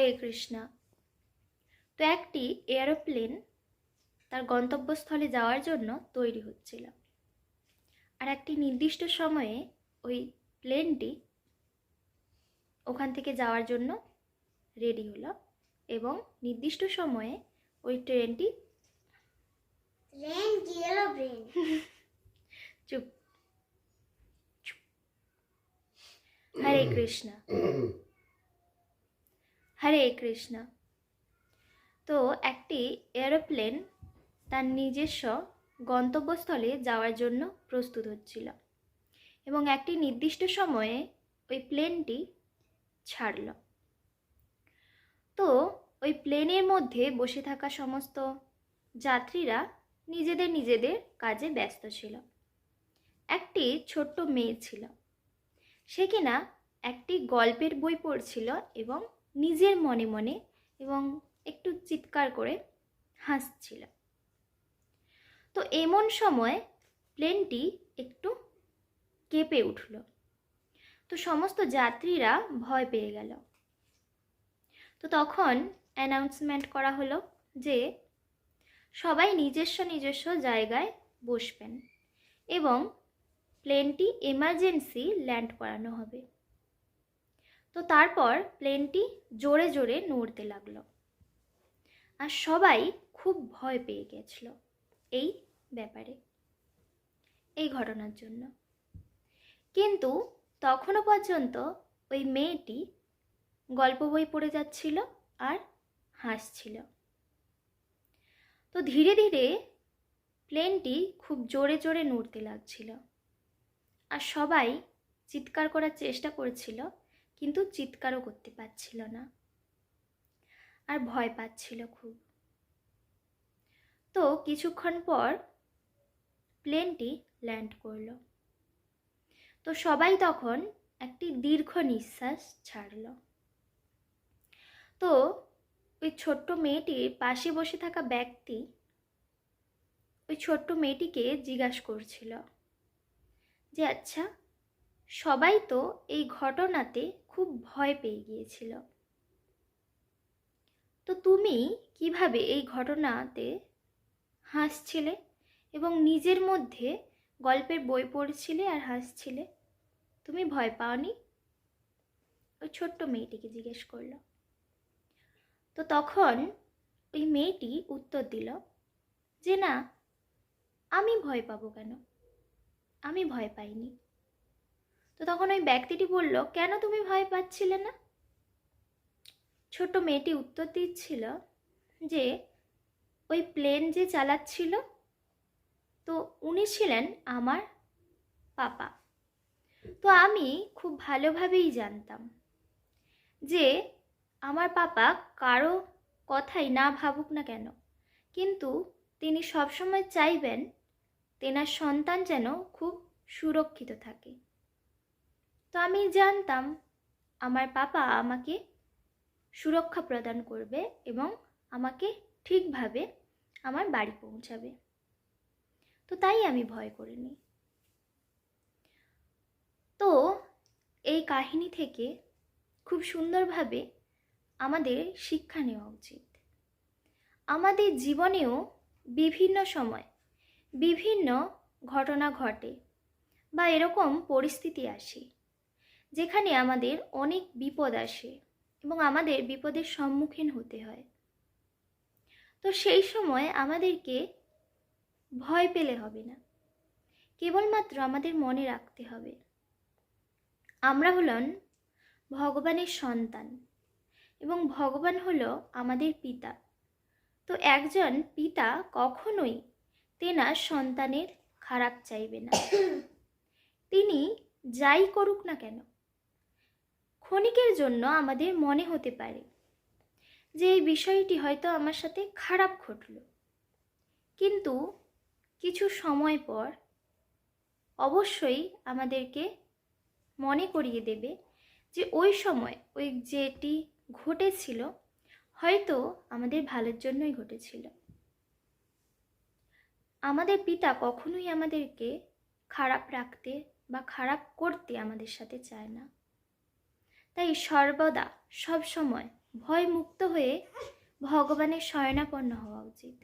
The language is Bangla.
হরে কৃষ্ণা। তো একটি এরোপ্লেন তার গন্তব্যস্থলে যাওয়ার জন্য তৈরি হচ্ছিল, আর একটি নির্দিষ্ট সময়ে ওই প্লেনটি ওখান থেকে যাওয়ার জন্য রেডি হলো এবং নির্দিষ্ট সময়ে ওই ট্রেনটি চুপ হরে কৃষ্ণা হরে কৃষ্ণা। তো একটি এরোপ্লেন তার নিজস্ব গন্তব্যস্থলে যাওয়ার জন্য প্রস্তুত হচ্ছিল এবং একটি নির্দিষ্ট সময়ে ওই প্লেনটি ছাড়ল। তো ওই প্লেনের মধ্যে বসে থাকা সমস্ত যাত্রীরা নিজেদের কাজে ব্যস্ত ছিল। একটি ছোট্ট মেয়ে ছিল, সে কিনা একটি গল্পের বই পড়ছিল এবং নিজের মনে মনে এবং একটু চিৎকার করে হাসছিল। তো এমন সময় প্লেনটি একটু কেঁপে উঠল। তো সমস্ত যাত্রীরা ভয় পেয়ে গেল। তো তখন অ্যানাউন্সমেন্ট করা হলো যে সবাই নিজস্ব জায়গায় বসবেন এবং প্লেনটি এমার্জেন্সি ল্যান্ড করানো হবে। তো তারপর প্লেনটি জোরে জোরে নড়তে লাগলো, আর সবাই খুব ভয় পেয়ে গেছিল এই ব্যাপারে, এই ঘটনার জন্য। কিন্তু তখনও পর্যন্ত ওই মেয়েটি গল্প বই পড়ে যাচ্ছিল আর হাসছিল। তো ধীরে ধীরে প্লেনটি খুব জোরে জোরে নড়তে লাগছিল, আর সবাই চিৎকার করার চেষ্টা করছিল, কিন্তু চিৎকারও করতে পারছিল না, আর ভয় পাচ্ছিল খুব। তো কিছুক্ষণ পর প্লেনটি ল্যান্ড করলো। তো সবাই তখন একটি দীর্ঘ নিঃশ্বাস ছাড়ল। তো ওই ছোট্ট মেয়েটির পাশে বসে থাকা ব্যক্তি ওই ছোট্ট মেয়েটিকে জিজ্ঞাসা করছিল যে আচ্ছা, সবাই তো এই ঘটনাতে খুব ভয় পেয়ে গিয়েছিল, তো তুমি কিভাবে এই ঘটনাতে হাসছিলে এবং নিজের মধ্যে গল্পের বই পড়ছিলে আর হাসছিলে? তুমি ভয় পাওনি? ওই ছোট্ট মেয়েটিকে জিজ্ঞেস করলো। তো তখন ওই মেয়েটি উত্তর দিল যে না, আমি ভয় পাবো কেন, আমি ভয় পাইনি। তো তখন ওই ব্যক্তিটি বলল, কেন তুমি ভয় পাচ্ছিলে না? ছোট্ট মেয়েটি উত্তর দিচ্ছিল যে ওই প্লেন যে চালাচ্ছিল, তো উনি ছিলেন আমার পাপা। তো আমি খুব ভালোভাবেই জানতাম যে আমার পাপা কারো কথাই না ভাবুক না কেন, কিন্তু তিনি সবসময় চাইবেন তেনার সন্তান যেন খুব সুরক্ষিত থাকে। তো আমি জানতাম আমার পাপা আমাকে সুরক্ষা প্রদান করবে এবং আমাকে ঠিকভাবে আমার বাড়ি পৌঁছাবে। তো তাই আমি ভয় করিনি। তো এই কাহিনী থেকে খুব সুন্দরভাবে আমাদের শিক্ষা নেওয়া উচিত। আমাদের জীবনেও বিভিন্ন সময় বিভিন্ন ঘটনা ঘটে বা এরকম পরিস্থিতি আসে যেখানে আমাদের অনেক বিপদ আসে এবং আমাদের বিপদের সম্মুখীন হতে হয়। তো সেই সময় আমাদেরকে ভয় পেলে হবে না, কেবলমাত্র আমাদের মনে রাখতে হবে আমরা হলেন ভগবানের সন্তান এবং ভগবান হলো আমাদের পিতা। তো একজন পিতা কখনোই তেনার সন্তানের খারাপ চাইবে না। তিনি যাই করুক না কেন, ক্ষণিকের জন্য আমাদের মনে হতে পারে যে এই বিষয়টি হয়তো আমার সাথে খারাপ ঘটলো, কিন্তু কিছু সময় পর অবশ্যই আমাদেরকে মনে করিয়ে দেবে যে ওই সময় ওই যেটি ঘটেছিল হয়তো আমাদের ভালোর জন্যই ঘটেছিল। আমাদের পিতা কখনোই আমাদেরকে খারাপ রাখতে বা খারাপ করতে আমাদের সাথে চায় না। তাই সর্বদা সব সময় ভয় মুক্ত হয়ে ভগবানের শরণাপন্ন হওয়া উচিত।